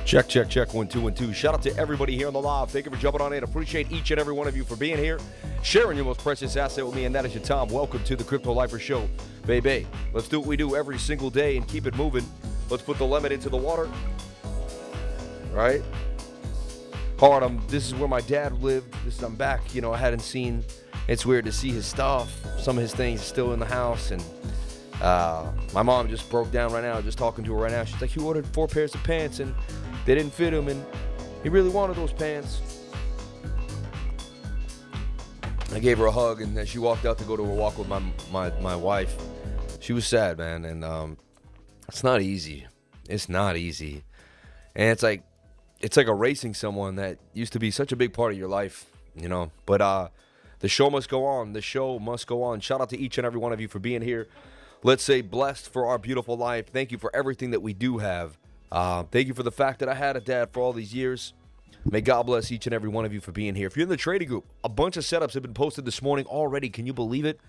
Check, check, check. 1, 2, 1, 2. Shout out to everybody here on the live. Thank you for jumping on in. Appreciate each and every one of you for being here, sharing your most precious asset with me, and that is your time. Welcome to the Crypto Lifer Show, baby. Let's do what we do every single day and keep it moving. Let's put the lemon into the water. Right? Hard. This is where my dad lived. I'm back. I hadn't seen. It's weird to see his stuff. Some of his things are still in the house, and my mom just broke down right now. Just talking to her right now. She's like, he ordered 4 pairs of pants, and they didn't fit him, and he really wanted those pants. I gave her a hug, and as she walked out to go to a walk with my wife, she was sad, man, and it's not easy. It's not easy, and it's like erasing someone that used to be such a big part of your life, But the show must go on. The show must go on. Shout out to each and every one of you for being here. Let's say blessed for our beautiful life. Thank you for everything that we do have. Thank you for the fact that I had a dad for all these years. May God bless each and every one of you for being here. If you're in the trading group, a bunch of setups have been posted this morning already. Can you believe it?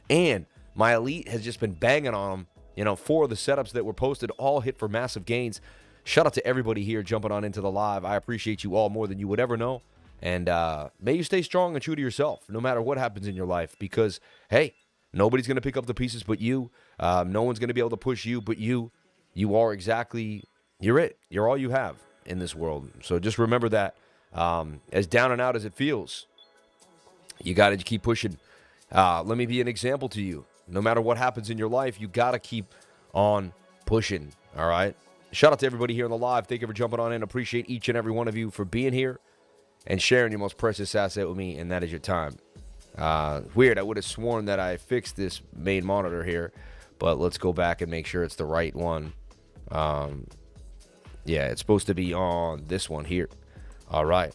And my elite has just been banging on them. 4 of the setups that were posted all hit for massive gains. Shout out to everybody here jumping on into the live. I appreciate you all more than you would ever know. And may you stay strong and true to yourself no matter what happens in your life. Because, hey, nobody's going to pick up the pieces but you. No one's going to be able to push you but you. You are exactly, you're it. You're all you have in this world. So just remember that. As down and out as it feels, you got to keep pushing. Let me be an example to you. No matter what happens in your life, you got to keep on pushing, all right? Shout out to everybody here on the live. Thank you for jumping on in. Appreciate each and every one of you for being here and sharing your most precious asset with me, and that is your time. Weird, I would have sworn that I fixed this main monitor here, but let's go back and make sure it's the right one. Yeah, it's supposed to be on this one here. All right.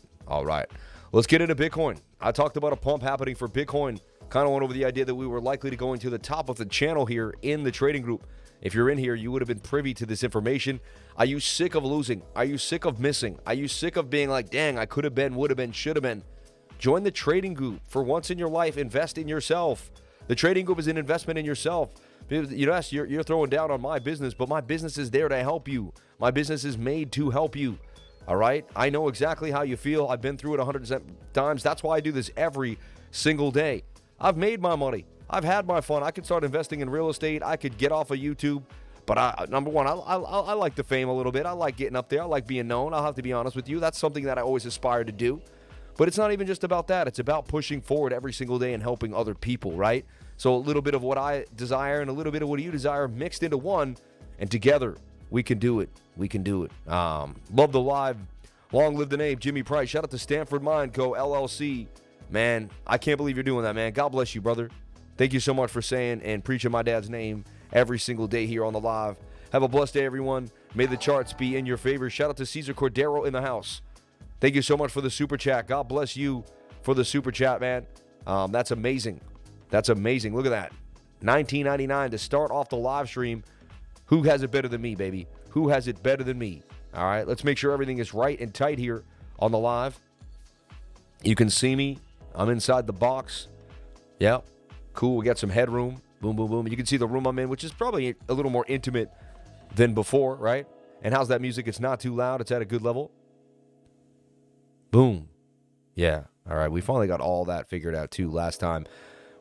Let's get into Bitcoin. I talked about a pump happening for Bitcoin. Kind of went over the idea that we were likely to go into the top of the channel here in the trading group. If you're in here, you would have been privy to this information. Are you sick of losing? Are you sick of missing? Are you sick of being like, dang, I could have been, would have been, should have been? Join the trading group. For once in your life, invest in yourself. The trading group is an investment in yourself. Yes, you're throwing down on my business, but my business is there to help you. My business is made to help you. All right? I know exactly how you feel. I've been through it 100 times. That's why I do this every single day. I've made my money. I've had my fun. I could start investing in real estate. I could get off of YouTube. But number one, I like the fame a little bit. I like getting up there. I like being known. I'll have to be honest with you. That's something that I always aspire to do. But it's not even just about that. It's about pushing forward every single day and helping other people, right? So a little bit of what I desire and a little bit of what you desire mixed into one, and together we can do it. We can do it. Love the live. Long live the name, Jimmy Price. Shout out to Stanford Mind Co. LLC. Man, I can't believe you're doing that, man. God bless you, brother. Thank you so much for saying and preaching my dad's name every single day here on the live. Have a blessed day, everyone. May the charts be in your favor. Shout out to Cesar Cordero in the house. Thank you so much for the super chat. God bless you for the super chat, man. That's amazing. That's amazing. Look at that. $19.99 to start off the live stream. Who has it better than me, baby? Who has it better than me? All right, let's make sure everything is right and tight here on the live. You can see me. I'm inside the box. Yeah, cool. We got some headroom. Boom, boom, boom. You can see the room I'm in, which is probably a little more intimate than before, right? And how's that music? It's not too loud. It's at a good level. Boom. Yeah. All right. We finally got all that figured out, too. Last time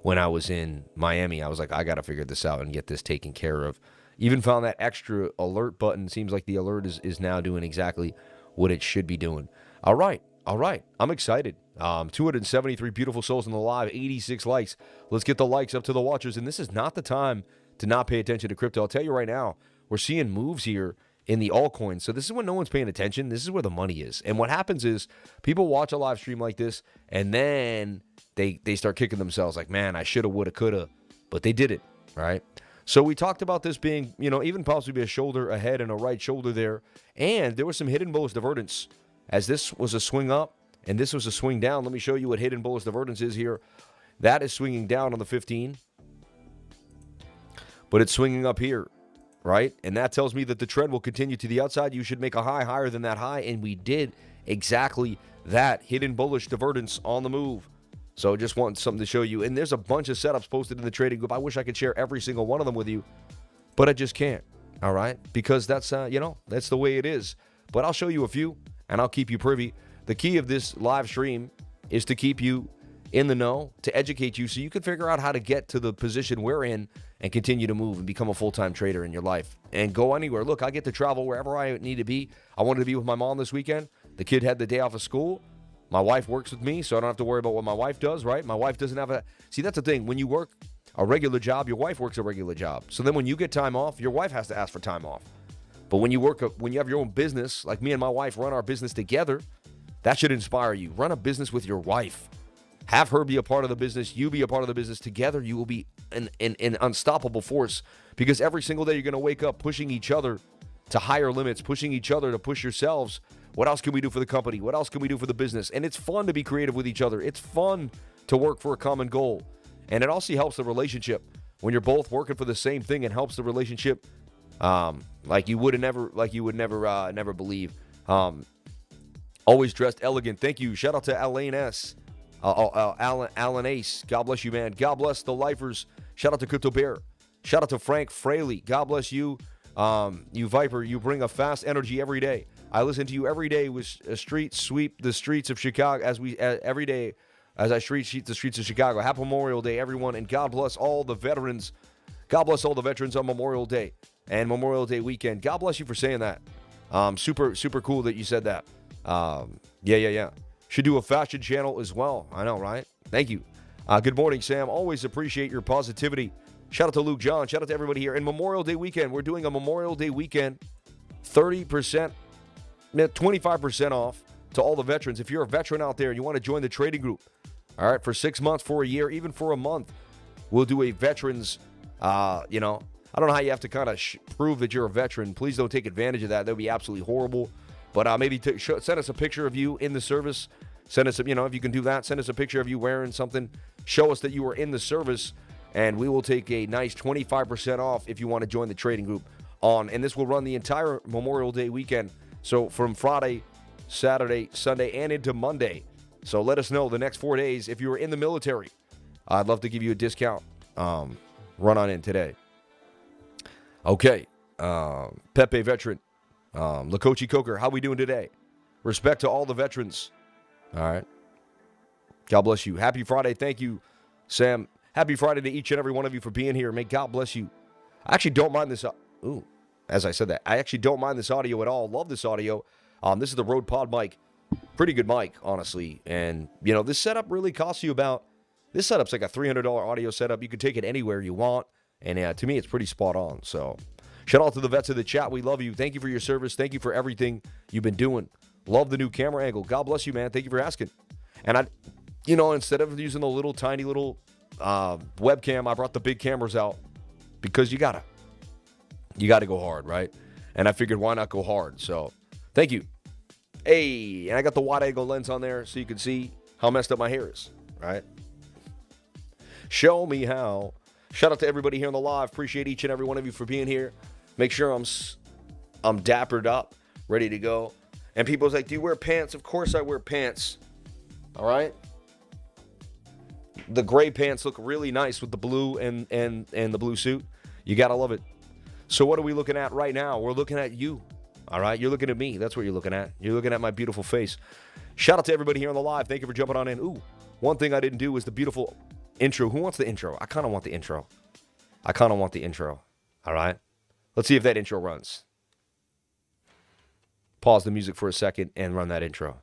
when I was in Miami, I was like, I got to figure this out and get this taken care of. Even found that extra alert button. Seems like the alert is now doing exactly what it should be doing. All right. I'm excited. 273 beautiful souls in the live, 86 likes. Let's get the likes up to the watchers. And this is not the time to not pay attention to crypto. I'll tell you right now, we're seeing moves here in the altcoins. So this is when no one's paying attention. This is where the money is. And what happens is people watch a live stream like this, and then they start kicking themselves like, man, I shoulda, woulda, coulda. But they did it, right? So we talked about this being, even possibly a shoulder ahead and a right shoulder there. And there was some hidden bullish divergence. As this was a swing up and this was a swing down, let me show you what hidden bullish divergence is here. That is swinging down on the 15. But it's swinging up here, right? And that tells me that the trend will continue to the outside. You should make a high higher than that high. And we did exactly that. Hidden bullish divergence on the move. So just want something to show you. And there's a bunch of setups posted in the trading group. I wish I could share every single one of them with you, but I just can't, all right? Because that's, that's the way it is. But I'll show you a few, and I'll keep you privy. The key of this live stream is to keep you in the know, to educate you so you can figure out how to get to the position we're in and continue to move and become a full-time trader in your life and go anywhere. Look, I get to travel wherever I need to be. I wanted to be with my mom this weekend. The kid had the day off of school. My wife works with me, so I don't have to worry about what my wife does, right? My wife doesn't have a... See, that's the thing. When you work a regular job, your wife works a regular job. So then when you get time off, your wife has to ask for time off. But when you have your own business, like me and my wife run our business together, that should inspire you. Run a business with your wife. Have her be a part of the business. You be a part of the business. Together, you will be an unstoppable force, because every single day you're going to wake up pushing each other to higher limits, pushing each other to push yourselves. What else can we do for the company? What else can we do for the business? And it's fun to be creative with each other. It's fun to work for a common goal. And it also helps the relationship when you're both working for the same thing. It helps the relationship like you would never believe. Always dressed elegant. Thank you. Shout out to Alain S. Alan Ace. God bless you, man. God bless the lifers. Shout out to Crypto Bear. Shout out to Frank Fraley. God bless you. You Viper, you bring a fast energy every day. I listen to you every day with a street sweep the streets of Chicago every day as I sweep the streets of Chicago. Happy Memorial Day, everyone, and God bless all the veterans. God bless all the veterans on Memorial Day and Memorial Day weekend. God bless you for saying that. Super cool that you said that. Yeah. Should do a fashion channel as well. I know, right? Thank you. Good morning, Sam. Always appreciate your positivity. Shout out to Luke John. Shout out to everybody here. And Memorial Day weekend, we're doing a Memorial Day weekend 30%, 25% off to all the veterans. If you're a veteran out there and you want to join the trading group, all right, for 6 months, for a year, even for a month, we'll do a veterans, I don't know how you have to kind of prove that you're a veteran. Please don't take advantage of that. That would be absolutely horrible. But maybe send us a picture of you in the service. Send us, if you can do that, send us a picture of you wearing something. Show us that you were in the service, and we will take a nice 25% off if you want to join the trading group and this will run the entire Memorial Day weekend. So from Friday, Saturday, Sunday, and into Monday. So let us know the next 4 days if you were in the military. I'd love to give you a discount. Run on in today. Okay. Pepe Veteran. Lakochi Coker, how we doing today? Respect to all the veterans. All right. God bless you. Happy Friday. Thank you, Sam. Happy Friday to each and every one of you for being here. May God bless you. I actually don't mind this. As I said that, I actually don't mind this audio at all. Love this audio. This is the Rode Pod mic. Pretty good mic, honestly. And, this setup really costs you this setup's like a $300 audio setup. You can take it anywhere you want. And to me, it's pretty spot on. So shout out to the vets of the chat. We love you. Thank you for your service. Thank you for everything you've been doing. Love the new camera angle. God bless you, man. Thank you for asking. And instead of using the little tiny little webcam, I brought the big cameras out because you gotta go hard, right? And I figured, why not go hard? So thank you. Hey, and I got the wide angle lens on there so you can see how messed up my hair is, right? Show me how. Shout out to everybody here on the live. Appreciate each and every one of you for being here. Make sure I'm dappered up, ready to go. And people's like, do you wear pants? Of course I wear pants. All right? The gray pants look really nice with the blue and the blue suit. You got to love it. So what are we looking at right now? We're looking at you. All right? You're looking at me. That's what you're looking at. You're looking at my beautiful face. Shout out to everybody here on the live. Thank you for jumping on in. Ooh, one thing I didn't do was the beautiful intro. Who wants the intro? I kind of want the intro. All right? Let's see if that intro runs. Pause the music for a second and run that intro.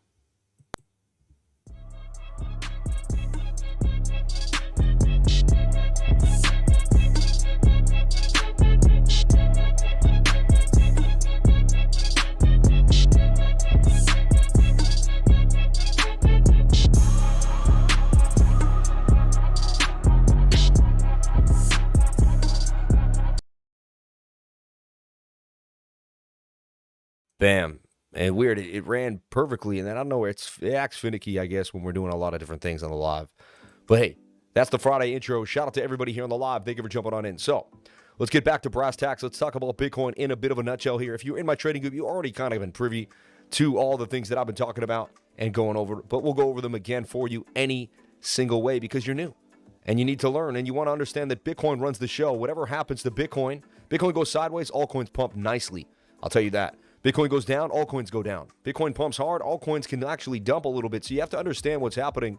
Bam. And weird, it ran perfectly, and then I don't know, it acts finicky, I guess, when we're doing a lot of different things on the live. But hey, that's the Friday intro. Shout out to everybody here on the live. Thank you for jumping on in. So, let's get back to brass tacks. Let's talk about Bitcoin in a bit of a nutshell here. If you're in my trading group, you already kind of been privy to all the things that I've been talking about and going over, but we'll go over them again for you any single way because you're new. And you need to learn, and you want to understand that Bitcoin runs the show. Whatever happens to Bitcoin goes sideways, altcoins pump nicely. I'll tell you that. Bitcoin goes down, altcoins go down. Bitcoin pumps hard, altcoins can actually dump a little bit. So you have to understand what's happening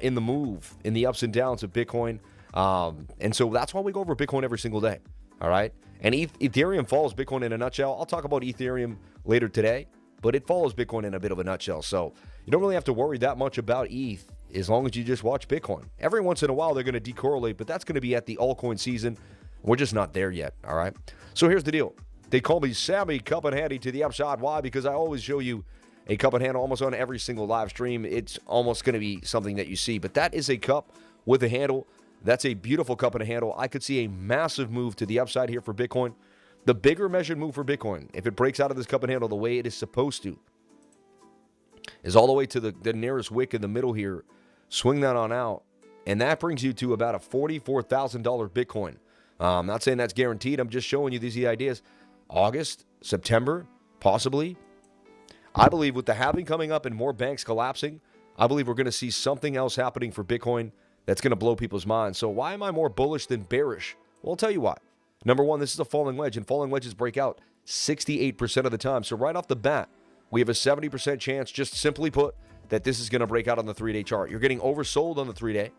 in the move, in the ups and downs of Bitcoin. And so that's why we go over Bitcoin every single day. All right? And Ethereum follows Bitcoin in a nutshell. I'll talk about Ethereum later today, but it follows Bitcoin in a bit of a nutshell. So you don't really have to worry that much about ETH as long as you just watch Bitcoin. Every once in a while, they're going to decorrelate, but that's going to be at the altcoin season. We're just not there yet. All right? So here's the deal. They call me Sammy Cup and Handy to the upside. Why? Because I always show you a cup and handle almost on every single live stream. It's almost going to be something that you see. But that is a cup with a handle. That's a beautiful cup and a handle. I could see a massive move to the upside here for Bitcoin. The bigger measured move for Bitcoin, if it breaks out of this cup and handle the way it is supposed to, is all the way to the nearest wick in the middle here. Swing that on out. And that brings you to about a $44,000 Bitcoin. I'm not saying that's guaranteed. I'm just showing you these ideas. August, September, possibly. I believe with the halving coming up and more banks collapsing, I believe we're going to see something else happening for Bitcoin that's going to blow people's minds. So why am I more bullish than bearish? Well, I'll tell you why. Number one, this is a falling wedge, and falling wedges break out 68% of the time. So right off the bat, we have a 70% chance, just simply put, that this is going to break out on the 3-day chart. You're getting oversold on the 3-day.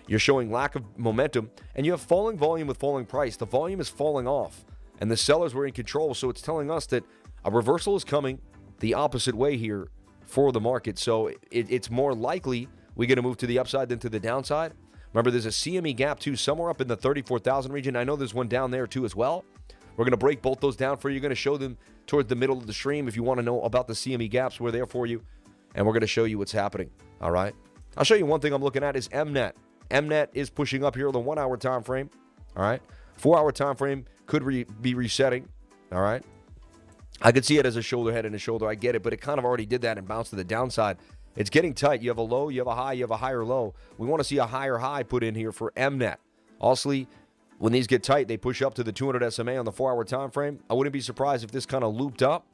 You're showing lack of momentum, and you have falling volume with falling price. The volume is falling off, and the sellers were in control, so it's telling us that a reversal is coming the opposite way here for the market. So it's more likely we're going to move to the upside than to the downside. Remember, there's a CME gap, too, somewhere up in the 34,000 region. I know there's one down there, too, as well. We're going to break both those down for you. You're going to show them toward the middle of the stream. If you want to know about the CME gaps, we're there for you, and we're going to show you what's happening, all right? I'll show you one thing I'm looking at is MNET. MNET is pushing up here on the 1-hour time frame, all right? 4-hour time frame could be resetting, all right? I could see it as a shoulder head and a shoulder. I get it, but it kind of already did that and bounced to the downside. It's getting tight. You have a low, you have a high, you have a higher low. We want to see a higher high put in here for MNET. Also, when these get tight, they push up to the 200 SMA on the 4-hour time frame. I wouldn't be surprised if this kind of looped up.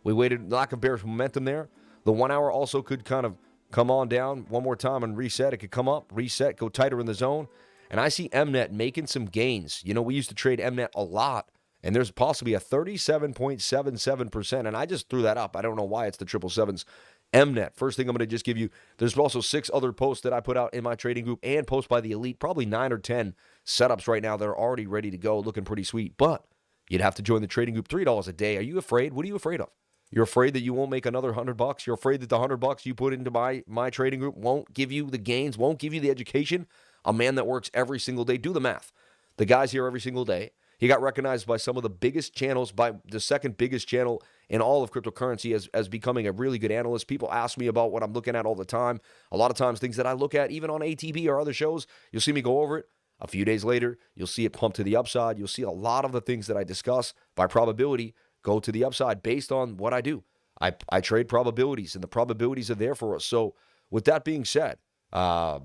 We waited, lack of bearish momentum there. The 1-hour also could kind of come on down one more time and reset. It could come up, reset, go tighter in the zone. And I see MNET making some gains. You know, we used to trade MNET a lot, and there's possibly a 37.77%. And I just threw that up. I don't know why it's the 777s. MNET. First thing I'm going to just give you, there's also 6 other posts that I put out in my trading group and posts by the elite, probably 9 or 10 setups right now that are already ready to go, looking pretty sweet. But you'd have to join the trading group, $3 a day. Are you afraid? What are you afraid of? You're afraid that you won't make another $100? You're afraid that the $100 you put into my trading group won't give you the gains, won't give you the education? A man that works every single day. Do the math. The guy's here every single day. He got recognized by some of the biggest channels, by the second biggest channel in all of cryptocurrency as becoming a really good analyst. People ask me about what I'm looking at all the time. A lot of times things that I look at, even on ATB or other shows, you'll see me go over it. A few days later, you'll see it pump to the upside. You'll see a lot of the things that I discuss by probability go to the upside based on what I do. I trade probabilities, and the probabilities are there for us. So with that being said, I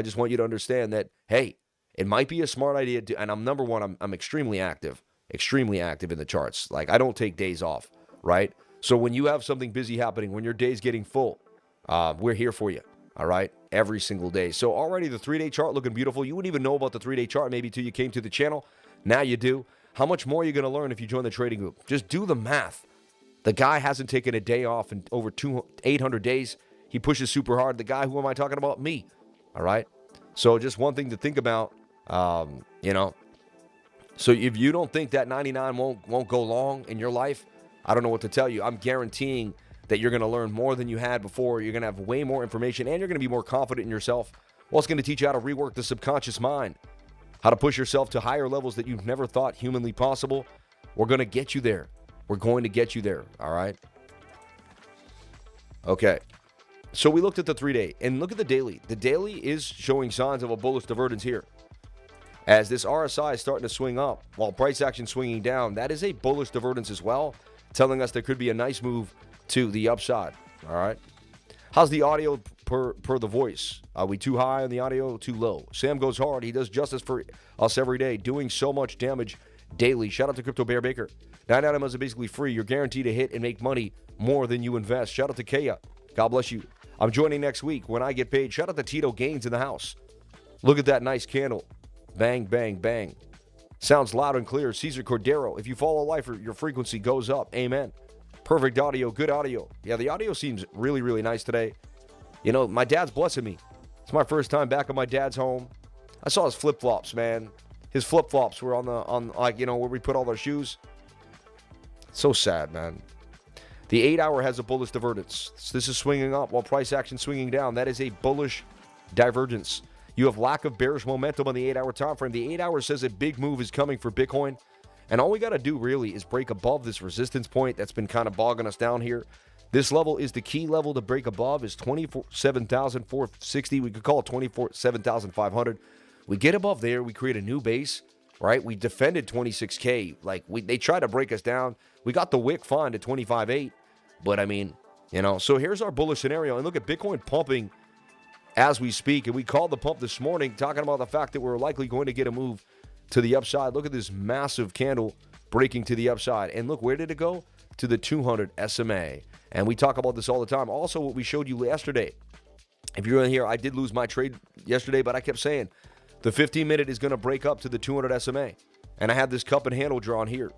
just want you to understand that, hey, it might be a smart idea to, and number one, I'm extremely active in the charts. Like, I don't take days off, right? So when you have something busy happening, when your day's getting full, we're here for you, all right? Every single day. So already the 3-day chart looking beautiful. You wouldn't even know about the 3-day chart maybe till you came to the channel. Now you do. How much more are you going to learn if you join the trading group? Just do the math. The guy hasn't taken a day off in over 800 days. He pushes super hard. The guy, who am I talking about? Me, all right? So just one thing to think about. So if you don't think that 99 won't go long in your life, I don't know what to tell you. I'm guaranteeing that you're going to learn more than you had before. You're going to have way more information, and you're going to be more confident in yourself. Well, it's going to teach you how to rework the subconscious mind, how to push yourself to higher levels that you've never thought humanly possible. We're going to get you there. We're going to get you there, all right? Okay. So we looked at the 3-day, and look at the daily. The daily is showing signs of a bullish divergence here. As this RSI is starting to swing up while price action swinging down, that is a bullish divergence as well, telling us there could be a nice move to the upside. All right. How's the audio per the voice? Are we too high on the audio, too low? Sam goes hard. He does justice for us every day, doing so much damage daily. Shout out to Crypto Bear Baker. 9 items are basically free. You're guaranteed to hit and make money more than you invest. Shout out to Kaya. God bless you. I'm joining next week when I get paid. Shout out to Tito Gaines in the house. Look at that nice candle. Bang, bang, bang. Sounds loud and clear. Cesar Cordero. If you follow Lifer, your frequency goes up. Amen. Perfect audio. Good audio. Yeah, the audio seems really, really nice today. You know, my dad's blessing me. It's my first time back at my dad's home. I saw his flip-flops, man. His flip-flops were on where we put all our shoes. So sad, man. The 8-hour has a bullish divergence. This is swinging up while price action swinging down. That is a bullish divergence. You have lack of bearish momentum on the 8-hour time frame. The 8-hour says a big move is coming for Bitcoin. And all we got to do really is break above this resistance point that's been kind of bogging us down here. This level is the key level to break above is 27,460. We could call it 27,500. We get above there. We create a new base, right? We defended 26K. They tried to break us down. We got the wick fine to 25.8. But I mean, so here's our bullish scenario. And look at Bitcoin pumping as we speak. And we called the pump this morning, talking about the fact that we're likely going to get a move to the upside. Look at this massive candle breaking to the upside. And look, where did it go? To the 200 SMA. And we talk about this all the time. Also, what we showed you yesterday. If you're in here, I did lose my trade yesterday, but I kept saying the 15-minute is going to break up to the 200 SMA. And I had this cup and handle drawn here.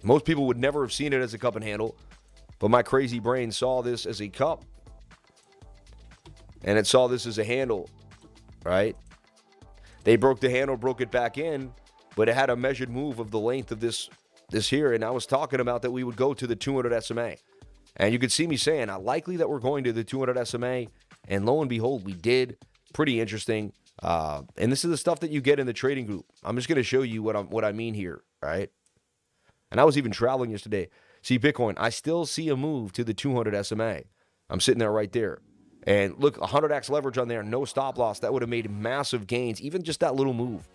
Most people would never have seen it as a cup and handle, but my crazy brain saw this as a cup, and it saw this as a handle, right? They broke the handle, broke it back in, but it had a measured move of the length of this here, and I was talking about that we would go to the 200 SMA. And you could see me saying, likely that we're going to the 200 SMA, and lo and behold, we did. Pretty interesting. And this is the stuff that you get in the trading group. I'm just going to show you what I mean here, right? And I was even traveling yesterday. See, Bitcoin, I still see a move to the 200 SMA. I'm sitting there right there. And look, 100x leverage on there, no stop loss. That would have made massive gains, even just that little move.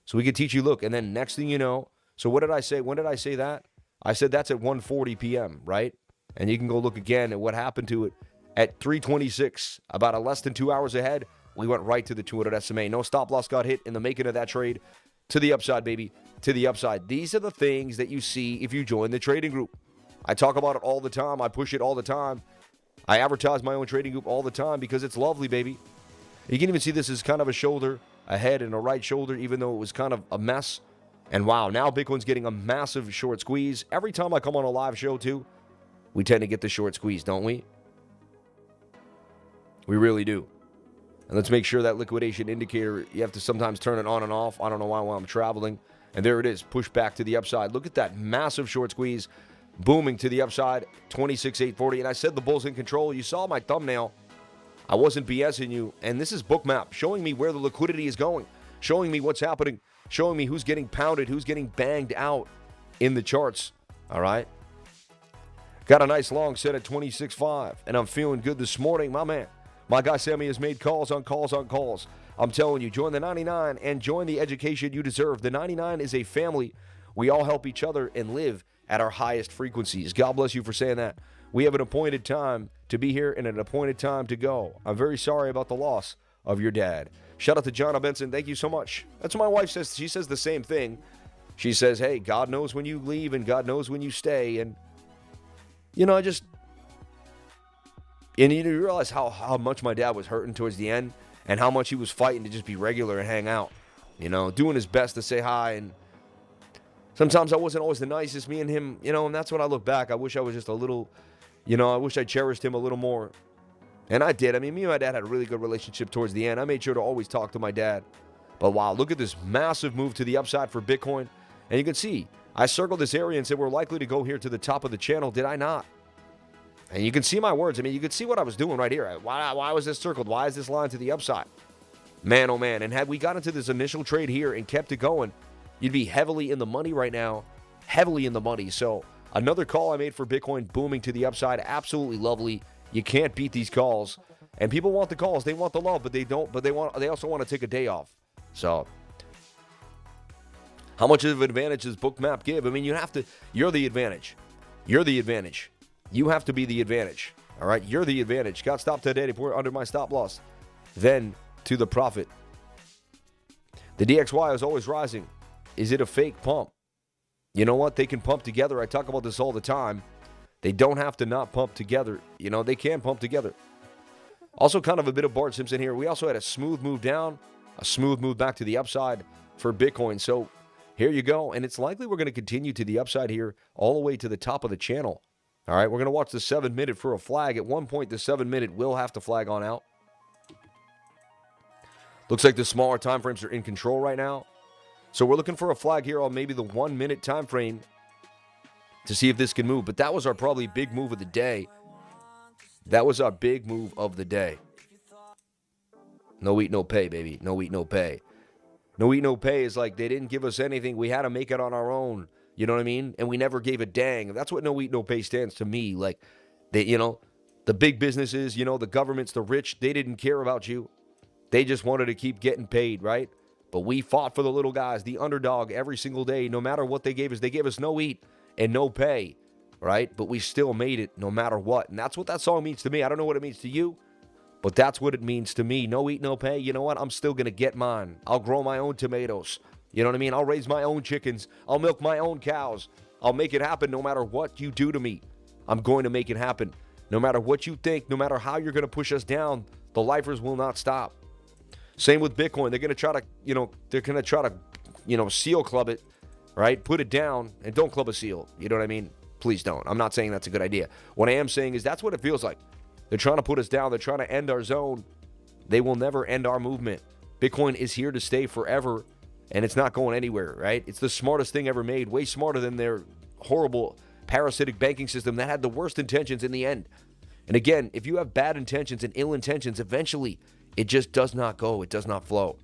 So we could teach you, look, and then next thing you know, so what did I say? When did I say that? I said that's at 1:40 p.m., right? And you can go look again at what happened to it at 3:26, about a less than 2 hours ahead. We went right to the 200 SMA. No stop loss got hit in the making of that trade. To the upside, baby. To the upside. These are the things that you see if you join the trading group. I talk about it all the time. I push it all the time. I advertise my own trading group all the time because it's lovely, baby. You can even see this as kind of a shoulder, a head, and a right shoulder, even though it was kind of a mess. And wow, now Bitcoin's getting a massive short squeeze. Every time I come on a live show, too, we tend to get the short squeeze, don't we? We really do. And let's make sure that liquidation indicator, you have to sometimes turn it on and off. I don't know why while I'm traveling. And there it is, push back to the upside. Look at that massive short squeeze, booming to the upside, 26,840. And I said the bull's in control. You saw my thumbnail. I wasn't BSing you. And this is Bookmap, showing me where the liquidity is going, showing me what's happening, showing me who's getting pounded, who's getting banged out in the charts. All right? Got a nice long set at 26.5, and I'm feeling good this morning, my man. My guy Sammy has made calls on calls on calls. I'm telling you, join the 99 and join the education you deserve. The 99 is a family. We all help each other and live at our highest frequencies. God bless you for saying that. We have an appointed time to be here and an appointed time to go. I'm very sorry about the loss of your dad. Shout out to John Benson. Thank you so much. That's what my wife says. She says the same thing. She says, hey, God knows when you leave and God knows when you stay. And, you know, and you realize how much my dad was hurting towards the end and how much he was fighting to just be regular and hang out, you know, doing his best to say hi. And sometimes I wasn't always the nicest, me and him, you know, and that's when I look back. I wish I was just a little, you know, I wish I cherished him a little more. And I did. I mean, me and my dad had a really good relationship towards the end. I made sure to always talk to my dad. But wow, look at this massive move to the upside for Bitcoin. And you can see, I circled this area and said we're likely to go here to the top of the channel. Did I not? And you can see my words. I mean, you can see what I was doing right here. Why was this circled? Why is this line to the upside? Man, oh man. And had we got into this initial trade here and kept it going, you'd be heavily in the money right now. Heavily in the money. So another call I made for Bitcoin booming to the upside. Absolutely lovely. You can't beat these calls. And people want the calls. They want the love, but they don't. But they also want to take a day off. So how much of an advantage does Bookmap give? I mean, you're the advantage. You're the advantage. You have to be the advantage. All right? You're the advantage. Got stopped today under my stop loss. Then to the profit. The DXY is always rising. Is it a fake pump? You know what? They can pump together. I talk about this all the time. They don't have to not pump together. You know, they can pump together. Also kind of a bit of Bart Simpson here. We also had a smooth move down, a smooth move back to the upside for Bitcoin. So here you go. And it's likely we're going to continue to the upside here all the way to the top of the channel. All right, we're going to watch the 7-minute for a flag. At one point, the 7-minute will have to flag on out. Looks like the smaller time frames are in control right now. So we're looking for a flag here on maybe the 1-minute time frame to see if this can move. But that was our probably big move of the day. That was our big move of the day. No eat, no pay, baby. No eat, no pay. No eat, no pay is like they didn't give us anything. We had to make it on our own. You know what I mean? And we never gave a dang. That's what no eat, no pay stands to me. Like, they, you know, the big businesses, you know, the governments, the rich, they didn't care about you. They just wanted to keep getting paid, right? But we fought for the little guys, the underdog, every single day, no matter what they gave us. They gave us no eat and no pay, right? But we still made it no matter what. And that's what that song means to me. I don't know what it means to you, but that's what it means to me. No eat, no pay. You know what? I'm still going to get mine. I'll grow my own tomatoes. You know what I mean? I'll raise my own chickens. I'll milk my own cows. I'll make it happen no matter what you do to me. I'm going to make it happen. No matter what you think, no matter how you're going to push us down, the lifers will not stop. Same with Bitcoin. They're going to try to, seal club it, right? Put it down and don't club a seal. You know what I mean? Please don't. I'm not saying that's a good idea. What I am saying is that's what it feels like. They're trying to put us down. They're trying to end our zone. They will never end our movement. Bitcoin is here to stay forever, and it's not going anywhere, right? It's the smartest thing ever made, way smarter than their horrible parasitic banking system that had the worst intentions in the end. And again, if you have bad intentions and ill intentions, eventually it just does not go. It does not flow.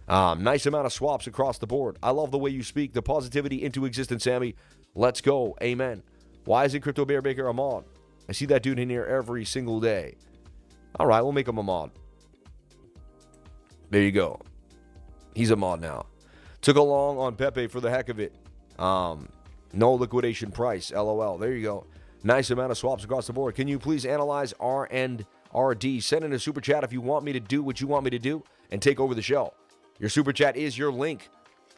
Nice amount of swaps across the board. I love the way you speak. The positivity into existence, Sammy. Let's go. Amen. Why isn't Crypto Bear Baker a mod? I see that dude in here every single day. All right, we'll make him a mod. There you go. He's a mod now. Took a long on Pepe for the heck of it. No liquidation price. LOL. There you go. Nice amount of swaps across the board. Can you please analyze R and RD? Send in a super chat if you want me to do what you want me to do and take over the show. Your super chat is your link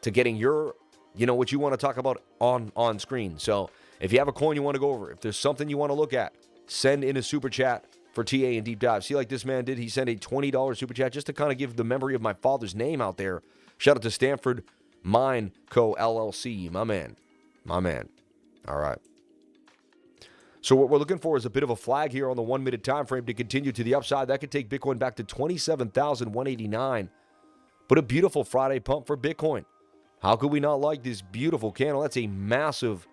to getting your, what you want to talk about on screen. So if you have a coin you want to go over, if there's something you want to look at, send in a super chat for TA and Deep Dive. See, like this man did, he sent a $20 super chat just to kind of give the memory of my father's name out there. Shout out to Stanford Mine Co. LLC. My man. All right. So what we're looking for is a bit of a flag here on the 1 minute time frame to continue to the upside. That could take Bitcoin back to 27,189. But a beautiful Friday pump for Bitcoin. How could we not like this beautiful candle? That's a massive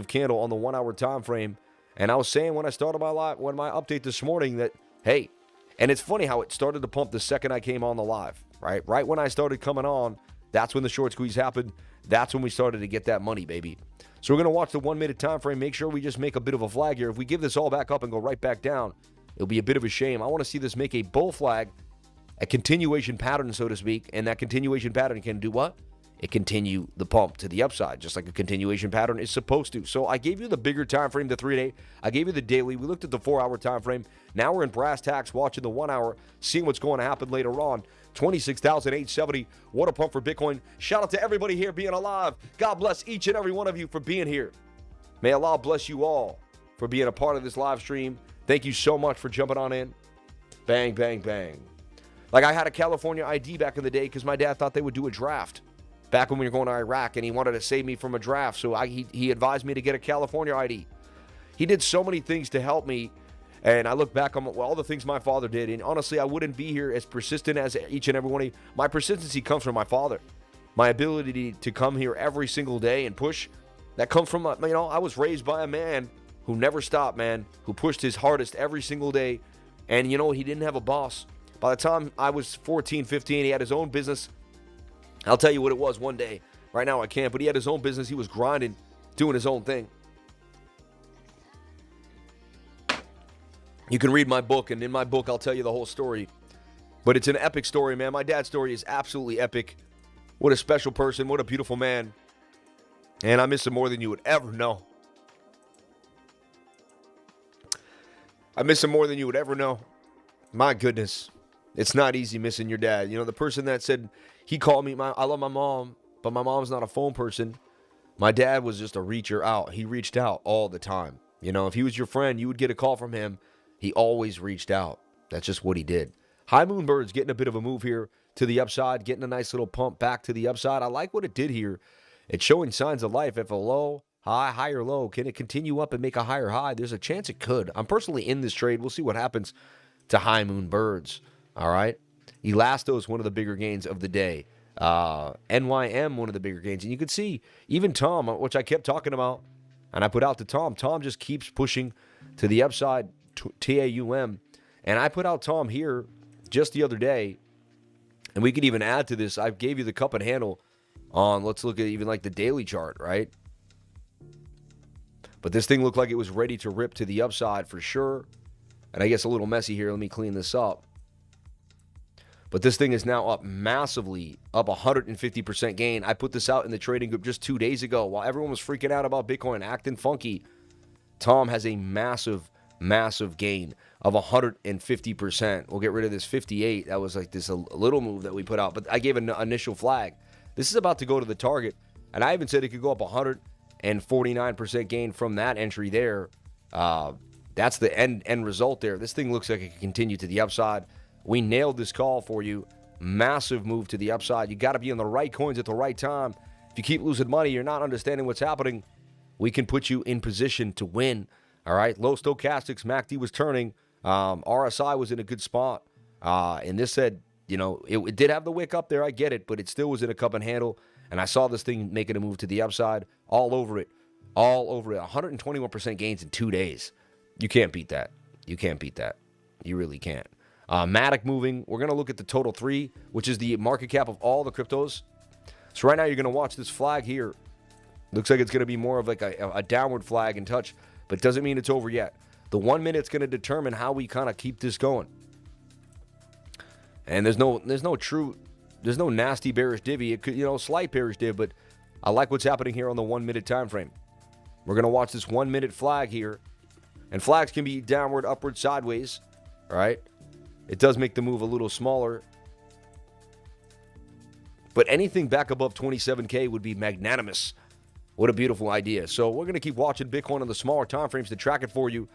candle on the 1 hour time frame. And I was saying when I started my update this morning that, hey, and it's funny how it started to pump the second I came on the live, right? Right when I started coming on, that's when the short squeeze happened. That's when we started to get that money, baby. So we're going to watch the 1 minute time frame, make sure we just make a bit of a flag here. If we give this all back up and go right back down, it'll be a bit of a shame. I want to see this make a bull flag, a continuation pattern, so to speak, and that continuation pattern can do what? It continue the pump to the upside, just like a continuation pattern is supposed to. So I gave you the bigger time frame, the 3-day. I gave you the daily. We looked at the 4 hour time frame. Now we're in brass tacks watching the 1 hour, seeing what's going to happen later on. 26,870. What a pump for Bitcoin. Shout out to everybody here being alive. God bless each and every one of you for being here. May Allah bless you all for being a part of this live stream. Thank you so much for jumping on in. Bang, bang, bang. Like I had a California ID back in the day because my dad thought they would do a draft back when we were going to Iraq, and he wanted to save me from a draft. So he advised me to get a California ID. He did so many things to help me. And I look back on all the things my father did, and honestly, I wouldn't be here as persistent as each and every one of you. My persistency comes from my father. My ability to come here every single day and push, that comes from, I was raised by a man who never stopped, man, who pushed his hardest every single day. And, he didn't have a boss. By the time I was 14, 15, he had his own business. I'll tell you what it was one day. Right now I can't, but he had his own business. He was grinding, doing his own thing. You can read my book, and in my book, I'll tell you the whole story. But it's an epic story, man. My dad's story is absolutely epic. What a special person. What a beautiful man. And I miss him more than you would ever know. I miss him more than you would ever know. My goodness. It's not easy missing your dad. The person that said, he called me, I love my mom, but my mom's not a phone person. My dad was just a reacher out. He reached out all the time. If he was your friend, you would get a call from him. He always reached out. That's just what he did. High Moon Birds getting a bit of a move here to the upside, getting a nice little pump back to the upside. I like what it did here. It's showing signs of life. If a low, high, higher low, can it continue up and make a higher high? There's a chance it could. I'm personally in this trade. We'll see what happens to High Moon Birds. All right. Elasto's one of the bigger gains of the day. NYM, one of the bigger gains. And you can see even Tom, which I kept talking about, and I put out to Tom. Tom just keeps pushing to the upside. TAUM. And I put out Tom here just the other day, and we could even add to this. I gave you the cup and handle on, let's look at even like the daily chart, right? But this thing looked like it was ready to rip to the upside for sure. And I guess a little messy here. Let me clean this up. But this thing is now up massively, up 150% gain. I put this out in the trading group just 2 days ago while everyone was freaking out about Bitcoin, acting funky. Tom has a massive gain of 150%. We'll get rid of this 58. That was like this a little move that we put out, but I gave an initial flag. This is about to go to the target, and I even said it could go up 149% gain from that entry there. That's the end result there. This thing looks like it can continue to the upside. We nailed this call for you. Massive move to the upside. You got to be in the right coins at the right time. If you keep losing money, you're not understanding what's happening. We can put you in position to win. All right. Low stochastics, MACD was turning. RSI was in a good spot. And this said, it did have the wick up there. I get it, but it still was in a cup and handle. And I saw this thing making a move to the upside all over it. 121% gains in 2 days. You can't beat that. You really can't. Matic moving. We're going to look at the total 3, which is the market cap of all the cryptos. So right now you're going to watch this flag here. Looks like it's going to be more of like a downward flag and touch, but doesn't mean it's over yet. The 1 minute's going to determine how we kind of keep this going. And there's no nasty bearish divvy. It could, slight bearish div, but I like what's happening here on the 1 minute time frame. We're going to watch this 1 minute flag here. And flags can be downward, upward, sideways. All right. It does make the move a little smaller. But anything back above 27K would be magnanimous. What a beautiful idea. So we're going to keep watching Bitcoin on the smaller time frames to track it for you.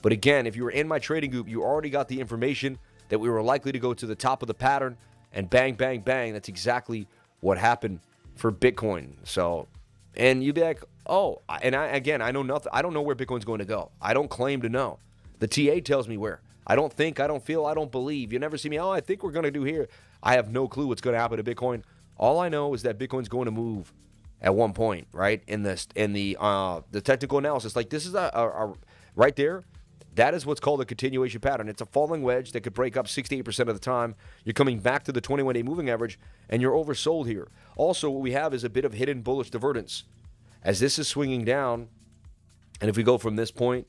But again, if you were in my trading group, you already got the information that we were likely to go to the top of the pattern. And bang, bang, bang. That's exactly what happened for Bitcoin. So, and you'd be like, oh, and I know nothing. I don't know where Bitcoin's going to go. I don't claim to know. The TA tells me where. I don't think, I don't feel, I don't believe. You never see me, I think we're going to do here. I have no clue what's going to happen to Bitcoin. All I know is that Bitcoin's going to move at one point, right? In the technical analysis, like this is a right there. That is what's called a continuation pattern. It's a falling wedge that could break up 68% of the time. You're coming back to the 21-day moving average, and you're oversold here. Also, what we have is a bit of hidden bullish divergence. As this is swinging down, and if we go from this point,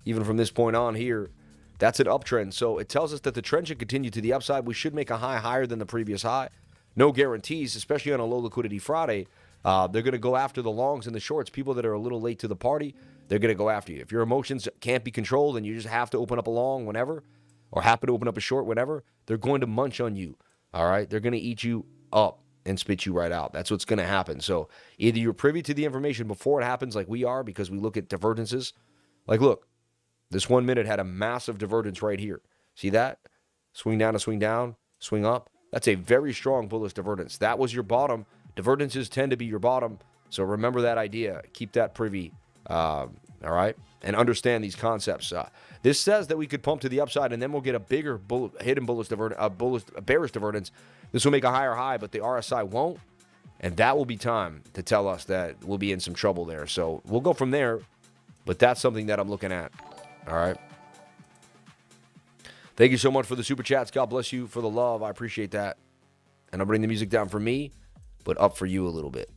even from this point on here, that's an uptrend. So it tells us that the trend should continue to the upside. We should make a high higher than the previous high. No guarantees, especially on a low liquidity Friday. They're going to go after the longs and the shorts. People that are a little late to the party, they're going to go after you. If your emotions can't be controlled and you just have to open up a long whenever, or happen to open up a short whenever, they're going to munch on you. All right? They're going to eat you up and spit you right out. That's what's going to happen. So either you're privy to the information before it happens like we are, because we look at divergences. Like, look, this 1 minute had a massive divergence right here. See that? Swing down to swing down, swing up. That's a very strong bullish divergence. That was your bottom. Divergences tend to be your bottom. So remember that idea. Keep that privy. All right? And understand these concepts. This says that we could pump to the upside, and then we'll get a bigger hidden bullish bearish divergence. This will make a higher high, but the RSI won't. And that will be time to tell us that we'll be in some trouble there. So we'll go from there. But that's something that I'm looking at. All right. Thank you so much for the super chats. God bless you for the love. I appreciate that. And I'll bring the music down for me, but up for you a little bit.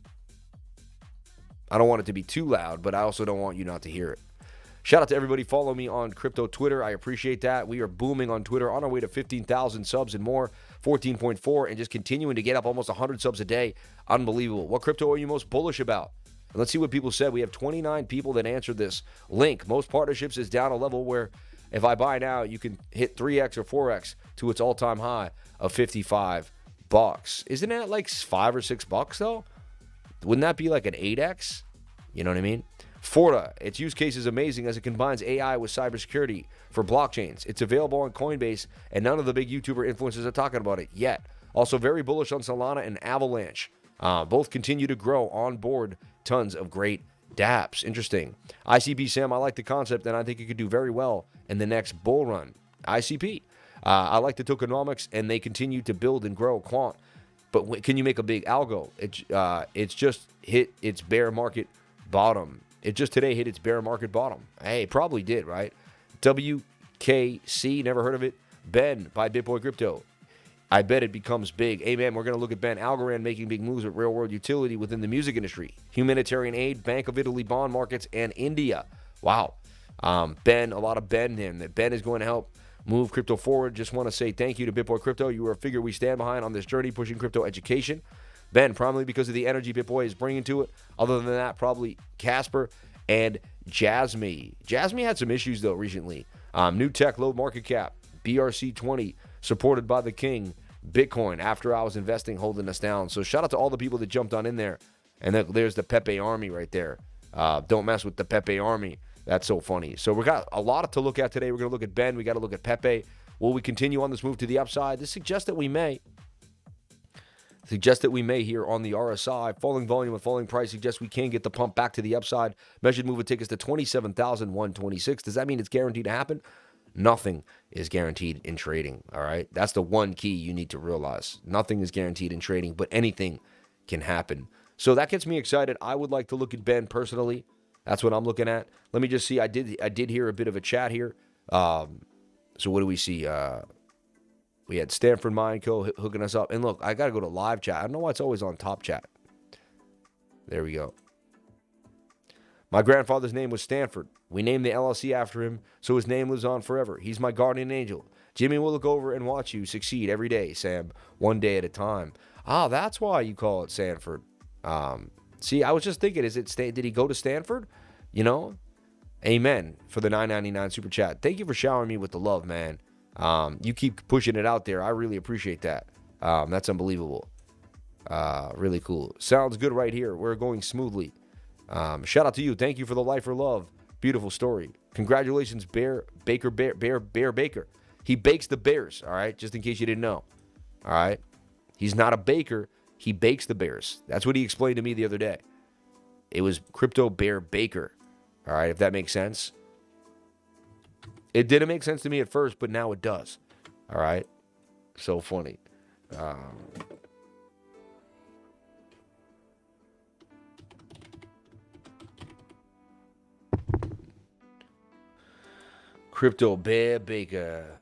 I don't want it to be too loud, but I also don't want you not to hear it. Shout out to everybody. Follow me on crypto Twitter. I appreciate that. We are booming on Twitter, on our way to 15,000 subs and more, 14.4, and just continuing to get up almost 100 subs a day. Unbelievable. What crypto are you most bullish about? And let's see what people said. We have 29 people that answered this link. Most partnerships is down a level where if I buy now, you can hit 3x or 4x to its all-time high of $55. Isn't that like $5 or $6 though? Wouldn't that be like an 8x? You know what I mean? Forta, its use case is amazing as it combines AI with cybersecurity for blockchains. It's available on Coinbase, and none of the big YouTuber influencers are talking about it yet. Also very bullish on Solana and Avalanche. Both continue to grow on board. Tons of great dApps. Interesting. ICP Sam, I like the concept, and I think it could do very well in the next bull run. ICP. I like the tokenomics, and they continue to build and grow quant. But can you make a big algo? It's just hit its bear market bottom. It just today hit its bear market bottom. Hey, it probably did, right? WKC, never heard of it. Ben by BitBoy Crypto. I bet it becomes big. Amen. We're going to look at Ben Algorand making big moves with real-world utility within the music industry. Humanitarian aid, Bank of Italy bond markets, and India. Wow. Ben, a lot of Ben in that Ben is going to help move crypto forward. Just want to say thank you to BitBoy Crypto. You are a figure we stand behind on this journey pushing crypto education. Ben, primarily because of the energy BitBoy is bringing to it. Other than that, probably Casper and Jasmine. Jasmine had some issues, though, recently. New tech, low market cap, BRC20, supported by the king, Bitcoin, after I was investing, holding us down. So shout out to all the people that jumped on in there. And there's the Pepe Army right there. Don't mess with the Pepe army. That's so funny. So we got a lot to look at today. We're going to look at Ben. We got to look at Pepe. Will we continue on this move to the upside? This suggests that we may. Suggests that we may here on the RSI. Falling volume and falling price suggests we can get the pump back to the upside. Measured move would take us to 27,126. Does that mean it's guaranteed to happen? Nothing is guaranteed in trading, all right? That's the one key you need to realize. Nothing is guaranteed in trading, but anything can happen. So that gets me excited. I would like to look at Ben personally. That's what I'm looking at. Let me just see. I did hear a bit of a chat here. So what do we see? We had Stanford Mind Co. hooking us up. And look, I got to go to live chat. I don't know why it's always on top chat. There we go. My grandfather's name was Stanford. We named the LLC after him, so his name lives on forever. He's my guardian angel. Jimmy will look over and watch you succeed every day, Sam, one day at a time. Ah, that's why you call it Stanford. See, I was just thinking, did he go to Stanford? You know? Amen for the $9.99 super chat. Thank you for showering me with the love, man. You keep pushing it out there. I really appreciate that. That's unbelievable. Really cool. Sounds good right here. We're going smoothly. Shout out to you. Thank you for the life or love. Beautiful story. Congratulations, Bear Baker. He bakes the bears, all right? Just in case you didn't know. All right? He's not a baker. He bakes the bears. That's what he explained to me the other day. It was Crypto Bear Baker. All right, if that makes sense. It didn't make sense to me at first, but now it does. All right? So funny. Crypto Bear Baker.